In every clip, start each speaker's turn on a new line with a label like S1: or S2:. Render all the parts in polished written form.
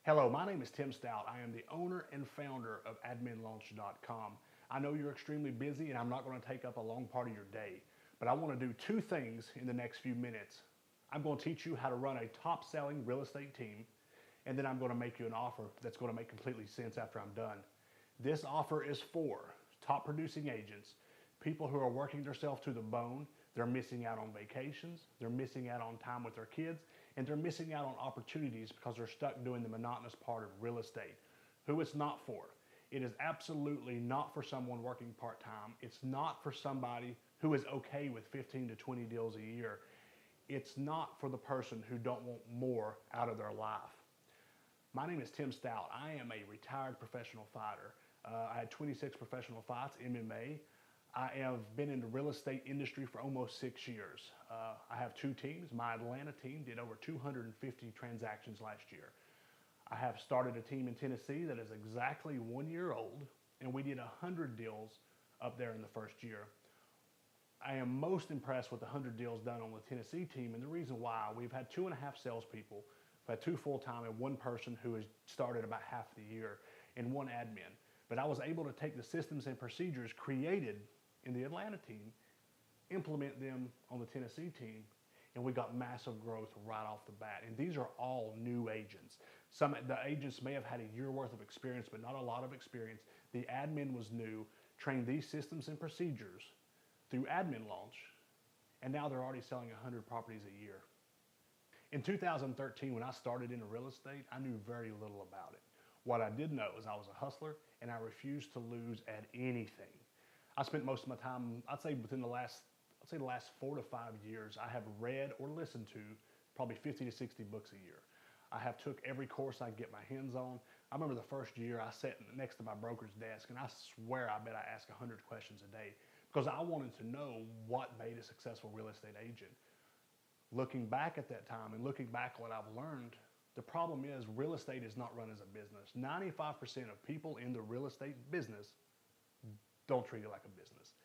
S1: Hello, my name is Tim Stout. I am the owner and founder of adminlaunch.com. I know you're extremely busy and I'm not going to take up a long part of your day, but I want to do two things in the next few minutes. I'm going to teach you how to run a top selling real estate team, and then I'm going to make you an offer that's going to make completely sense after I'm done. This offer is for top producing agents, people who are working themselves to the bone. They're missing out on vacations, they're missing out on time with their kids, and they're missing out on opportunities because they're stuck doing the monotonous part of real estate. Who it's not for. It is absolutely not for someone working part-time. It's not for somebody who is okay with 15 to 20 deals a year. It's not for the person who don't want more out of their life. My name is Tim Stout. I am a retired professional fighter. I had 26 professional fights, MMA. I have been in the real estate industry for almost 6 years. I have two teams. My Atlanta team did over 250 transactions last year. I have started a team in Tennessee that is exactly 1 year old, and we did 100 deals up there in the first year. I am most impressed with the 100 deals done on the Tennessee team, and the reason why, we've had 2.5 salespeople, we've had 2 full-time and 1 person who has started about half the year, and 1 admin. But I was able to take the systems and procedures created in the Atlanta team, implement them on the Tennessee team, and we got massive growth right off the bat. And these are all new agents. The agents may have had a year worth of experience, but not a lot of experience. The admin was new, trained these systems and procedures through Admin Launch, and now they're already selling 100 properties a year. In 2013, when I started into real estate, I knew very little about it. What I did know is I was a hustler, and I refused to lose at anything. I spent most of my time, I'd say within the last 4 to 5 years, I have read or listened to probably 50 to 60 books a year. I have took every course I could get my hands on. I remember the first year I sat next to my broker's desk, and I swear I bet I asked 100 questions a day because I wanted to know what made a successful real estate agent. Looking back at that time and looking back at what I've learned, the problem is real estate is not run as a business. 95% of people in the real estate business don't treat it like a business.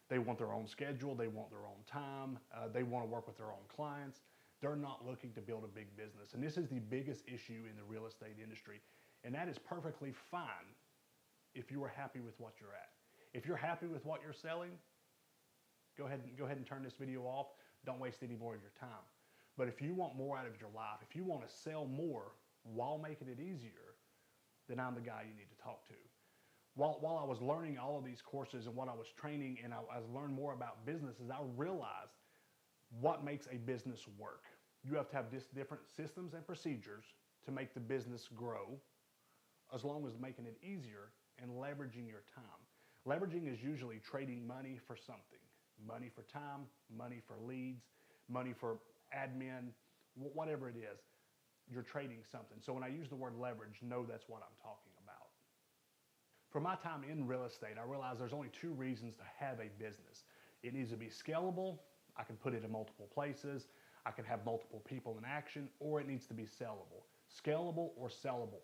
S1: They want their own schedule, they want their own time, they want to work with their own clients. They're not looking to build a big business. And this is the biggest issue in the real estate industry. And that is perfectly fine if you are happy with what you're at. If you're happy with what you're selling, go ahead and turn this video off. Don't waste any more of your time. But if you want more out of your life, if you want to sell more while making it easier, then I'm the guy you need to talk to. While I was learning all of these courses and what I was training and I learned more about businesses, I realized what makes a business work. You have to have different systems and procedures to make the business grow, as long as making it easier and leveraging your time. Leveraging is usually trading money for something. Money for time, money for leads, money for admin, whatever it is, you're trading something. So when I use the word leverage, know that's what I'm talking about. For my time in real estate, I realized there's only 2 reasons to have a business. It needs to be scalable. I can put it in multiple places. I can have multiple people in action, or it needs to be sellable. Scalable or sellable.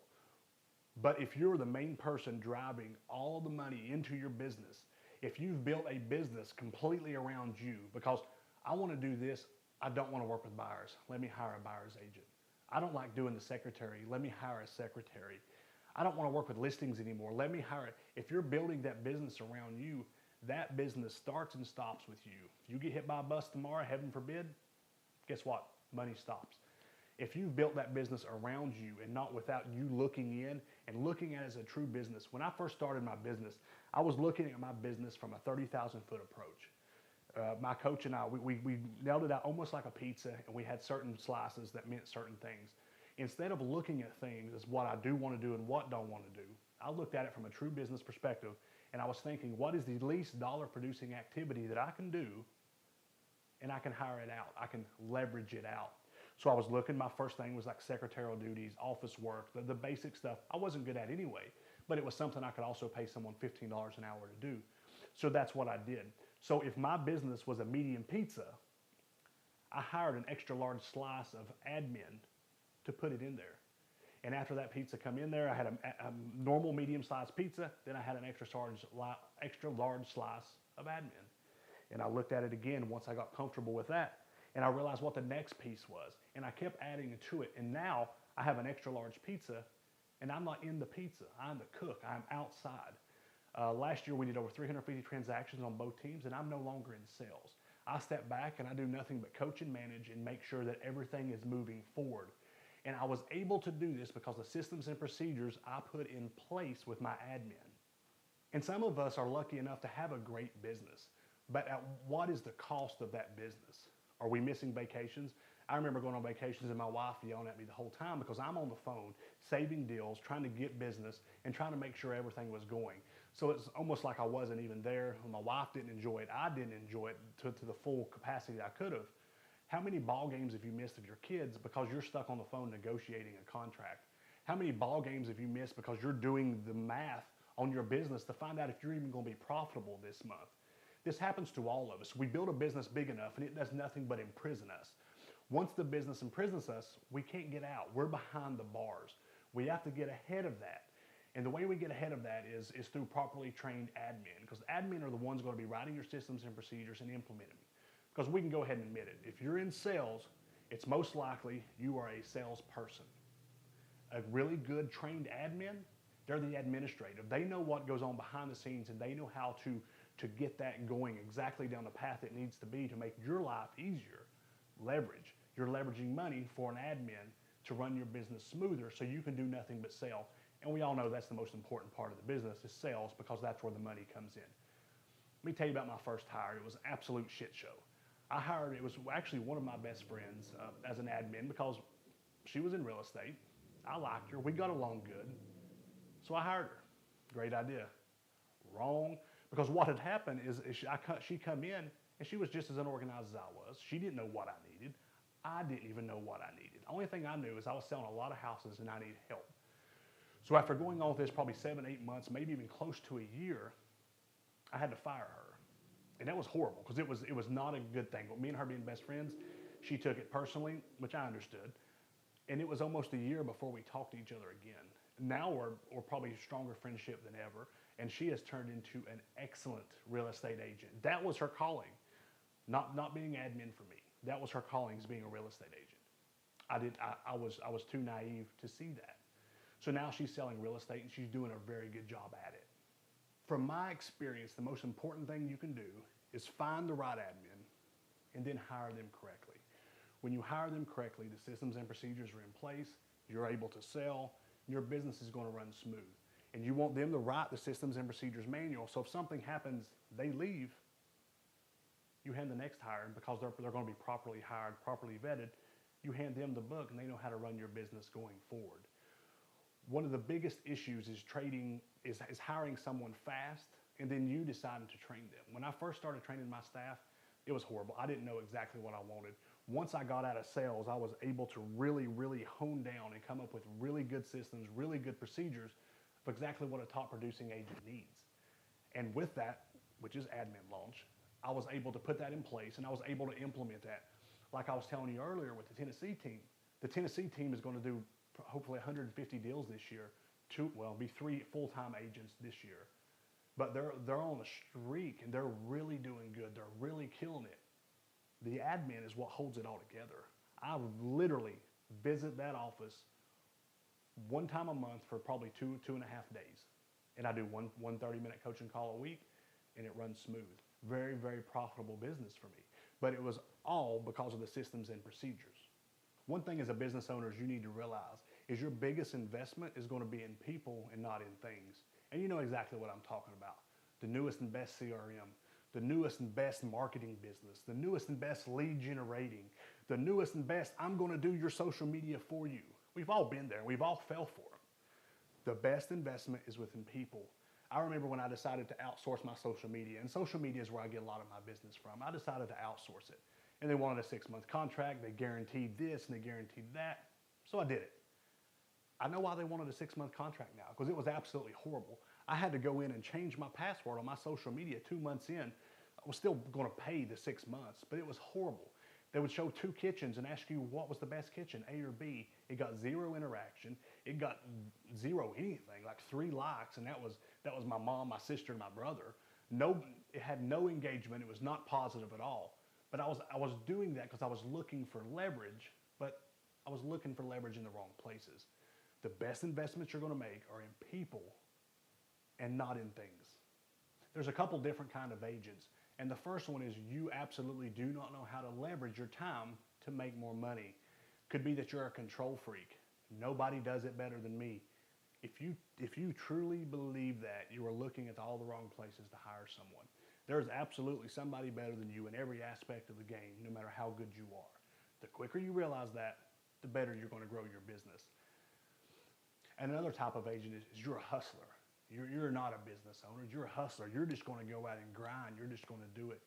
S1: But if you're the main person driving all the money into your business, if you've built a business completely around you, because I want to do this, I don't want to work with buyers. Let me hire a buyer's agent. I don't like doing the secretary. Let me hire a secretary. I don't want to work with listings anymore. Let me hire it. If you're building that business around you, that business starts and stops with you. If you get hit by a bus tomorrow, heaven forbid, guess what? Money stops. If you've built that business around you and not without you looking in and looking at it as a true business. When I first started my business, I was looking at my business from a 30,000-foot approach. My coach and I, we nailed it out almost like a pizza, and we had certain slices that meant certain things. Instead of looking at things as what I do want to do and what don't want to do, I looked at it from a true business perspective, and I was thinking, what is the least dollar producing activity that I can do, and I can hire it out, I can leverage it out. So I was looking, my first thing was like secretarial duties, office work, the basic stuff I wasn't good at anyway, but it was something I could also pay someone $15 an hour to do. So that's what I did. So if my business was a medium pizza, I hired an extra large slice of admin to put it in there. And after that pizza come in there, I had a normal medium-sized pizza, then I had an extra large slice of admin. And I looked at it again once I got comfortable with that, and I realized what the next piece was. And I kept adding to it, and now I have an extra large pizza And I'm not in the pizza. I'm the cook. I'm outside. Last year we did over 350 transactions on both teams, and I'm no longer in sales. I step back and I do nothing but coach and manage and make sure that everything is moving forward. And I was able to do this because the systems and procedures I put in place with my admin. And some of us are lucky enough to have a great business, but at what is the cost of that business? Are we missing vacations? I remember going on vacations and my wife yelling at me the whole time because I'm on the phone saving deals, trying to get business, and trying to make sure everything was going. So it's almost like I wasn't even there. My wife didn't enjoy it. I didn't enjoy it to the full capacity I could have. How many ball games have you missed of your kids because you're stuck on the phone negotiating a contract? How many ball games have you missed because you're doing the math on your business to find out if you're even going to be profitable this month? This happens to all of us. We build a business big enough and it does nothing but imprison us. Once the business imprisons us, we can't get out. We're behind the bars. We have to get ahead of that. And the way we get ahead of that is through properly trained admin, because admin are the ones going to be writing your systems and procedures and implementing them. Because we can go ahead and admit it. If you're in sales, it's most likely you are a salesperson. A really good trained admin, they're the administrative. They know what goes on behind the scenes and they know how to get that going exactly down the path it needs to be to make your life easier. Leverage. You're leveraging money for an admin to run your business smoother so you can do nothing but sell. And we all know that's the most important part of the business is sales because that's where the money comes in. Let me tell you about my first hire. It was an absolute shit show. It was actually one of my best friends as an admin because she was in real estate. I liked her. We got along good. So I hired her. Great idea. Wrong. Because what had happened is she come in and she was just as unorganized as I was. She didn't know what I needed. I didn't even know what I needed. The only thing I knew is I was selling a lot of houses and I needed help. So after going on with this probably 7, 8 months, maybe even close to a year, I had to fire her. And that was horrible because it was not a good thing. But me and her being best friends, she took it personally, which I understood. And it was almost a year before we talked to each other again. Now we're probably a stronger friendship than ever. And she has turned into an excellent real estate agent. That was her calling, not being admin for me. That was her calling, as being a real estate agent. I was too naive to see that. So now she's selling real estate and she's doing a very good job at it. From my experience, the most important thing you can do is find the right admin and then hire them correctly. When you hire them correctly, the systems and procedures are in place, you're able to sell, your business is going to run smooth. And you want them to write the systems and procedures manual, so if something happens, they leave, you hand the next hire, because they're going to be properly hired, properly vetted, you hand them the book and they know how to run your business going forward. One of the biggest issues is hiring someone fast and then you deciding to train them. When I first started training my staff, it was horrible. I didn't know exactly what I wanted. Once I got out of sales, I was able to really, really hone down and come up with really good systems, really good procedures of exactly what a top producing agent needs. And with that, which is Admin Launch, I was able to put that in place and I was able to implement that. Like I was telling you earlier with the Tennessee team is going to do hopefully 150 deals this year. Be 3 full-time agents this year. But they're on a streak and they're really doing good. They're really killing it. The admin is what holds it all together. I literally visit that office one time a month for probably 2.5 days. And I do one 30-minute coaching call a week and it runs smooth. Very, very profitable business for me. But it was all because of the systems and procedures. One thing as a business owner you need to realize is your biggest investment is going to be in people and not in things. And you know exactly what I'm talking about. The newest and best CRM, the newest and best marketing business, the newest and best lead generating, the newest and best, I'm going to do your social media for you. We've all been there. We've all fell for them. The best investment is within people. I remember when I decided to outsource my social media, and social media is where I get a lot of my business from. I decided to outsource it. And they wanted a 6-month contract. They guaranteed this and they guaranteed that. So I did it. I know why they wanted a 6-month contract now, because it was absolutely horrible. I had to go in and change my password on my social media 2 months in. I was still going to pay the 6 months, but it was horrible. They would show 2 kitchens and ask you what was the best kitchen, A or B. It got 0 interaction. It got 0 anything, like 3 likes, and that was my mom, my sister, and my brother. It had no engagement. It was not positive at all. But I was doing that because I was looking for leverage, but I was looking for leverage in the wrong places. The best investments you're going to make are in people and not in things. There's a couple different kind of agents. And the first one is you absolutely do not know how to leverage your time to make more money. Could be that you're a control freak. Nobody does it better than me. If you truly believe that, you are looking at all the wrong places to hire someone. There's absolutely somebody better than you in every aspect of the game, no matter how good you are. The quicker you realize that, the better you're going to grow your business. And another type of agent is you're a hustler. You're not a business owner. You're a hustler. You're just going to go out and grind. You're just going to do it.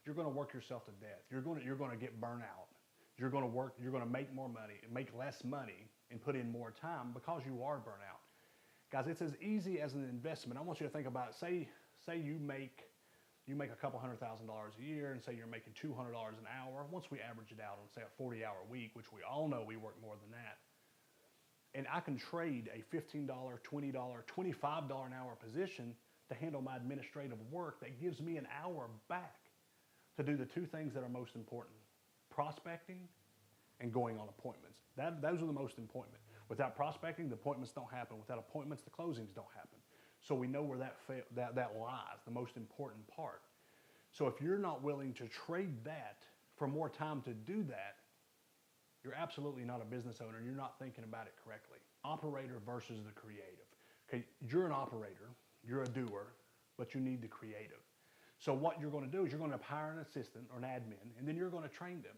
S1: You're going to work yourself to death. You're going to get burnt out. You're going to work. You're going to make more money and make less money and put in more time because you are burnt out. Guys, it's as easy as an investment. I want you to think about it. Say you make a couple $100,000 a year, and say you're making $200 an hour. Once we average it out on, say, a 40-hour week, which we all know we work more than that, and I can trade a $15, $20, $25 an hour position to handle my administrative work that gives me an hour back to do the two things that are most important: prospecting and going on appointments. Those are the most important. Without prospecting, the appointments don't happen. Without appointments, the closings don't happen. So we know where that lies, the most important part. So if you're not willing to trade that for more time to do that, you're absolutely not a business owner. You're not thinking about it correctly. Operator versus the creative. Okay, you're an operator, you're a doer, but you need the creative. So what you're going to do is you're going to hire an assistant or an admin, and then you're going to train them.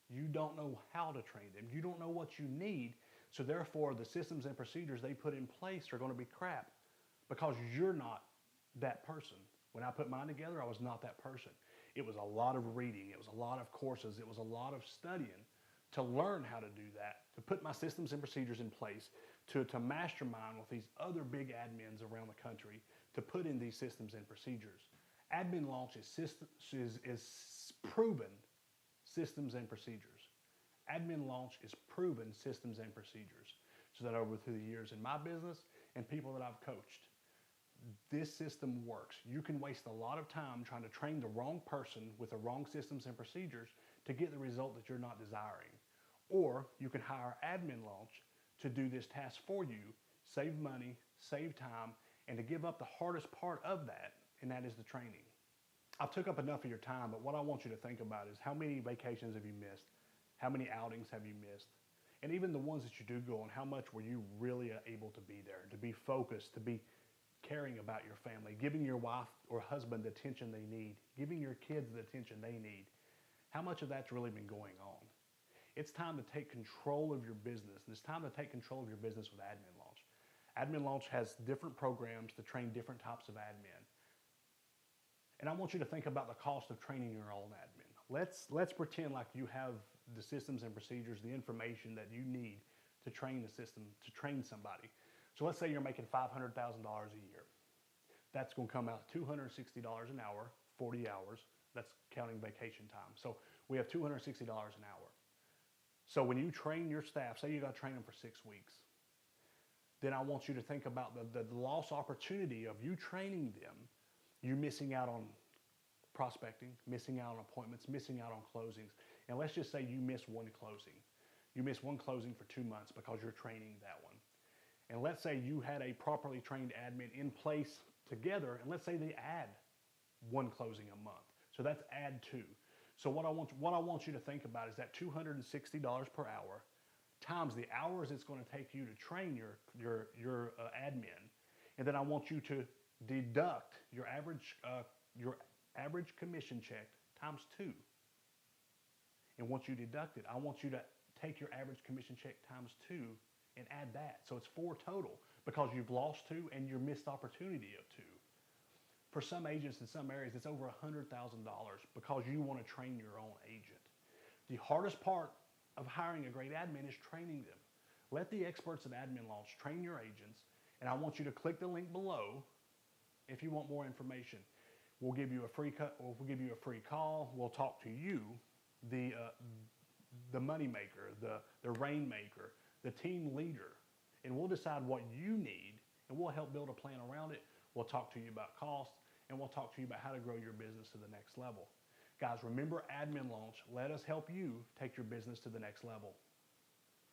S1: You don't know how to train them. You don't know what you need. So therefore, the systems and procedures they put in place are going to be crap because you're not that person. When I put mine together, I was not that person. It was a lot of reading. It was a lot of courses. It was a lot of studying to learn how to do that, to put my systems and procedures in place, to mastermind with these other big admins around the country to put in these systems and procedures. Admin Launch is proven systems and procedures. Admin Launch is proven systems and procedures. So that over through the years in my business and people that I've coached, this system works. You can waste a lot of time trying to train the wrong person with the wrong systems and procedures to get the result that you're not desiring. Or you can hire Admin Launch to do this task for you, save money, save time, and to give up the hardest part of that, and that is the training. I've took up enough of your time, but what I want you to think about is how many vacations have you missed? How many outings have you missed? And even the ones that you do go on, how much were you really able to be there, to be focused, to be caring about your family, giving your wife or husband the attention they need, giving your kids the attention they need? How much of that's really been going on? It's time to take control of your business. It's time to take control of your business with Admin Launch. Admin Launch has different programs to train different types of admin. And I want you to think about the cost of training your own admin. Let's pretend like you have the systems and procedures, the information that you need to train the system, to train somebody. So let's say you're making $500,000 a year. That's going to come out $260 an hour, 40 hours. That's counting vacation time. So we have $260 an hour. So when you train your staff, say you got to train them for 6 weeks, then I want you to think about the lost opportunity of you training them, you missing out on prospecting, missing out on appointments, missing out on closings. And let's just say you miss one closing. You miss one closing for 2 months because you're training that one. And let's say you had a properly trained admin in place together, and let's say they add one closing a month. So that's add 2. So what I want you to think about is that $260 per hour times the hours it's going to take you to train your admin, and then I want you to deduct your average commission check times 2. And once you deduct it, I want you to take your average commission check times 2 and add that. So it's 4 total because you've lost 2 and your missed opportunity of 2. For some agents in some areas, it's over $100,000 because you want to train your own agent. The hardest part of hiring a great admin is training them. Let the experts at Admin Launch train your agents, and I want you to click the link below if you want more information. We'll give you a free call. We'll talk to you, the money maker, the rainmaker, the team leader, and we'll decide what you need, and we'll help build a plan around it. We'll talk to you about cost, and we'll talk to you about how to grow your business to the next level. Guys, remember Admin Launch. Let us help you take your business to the next level.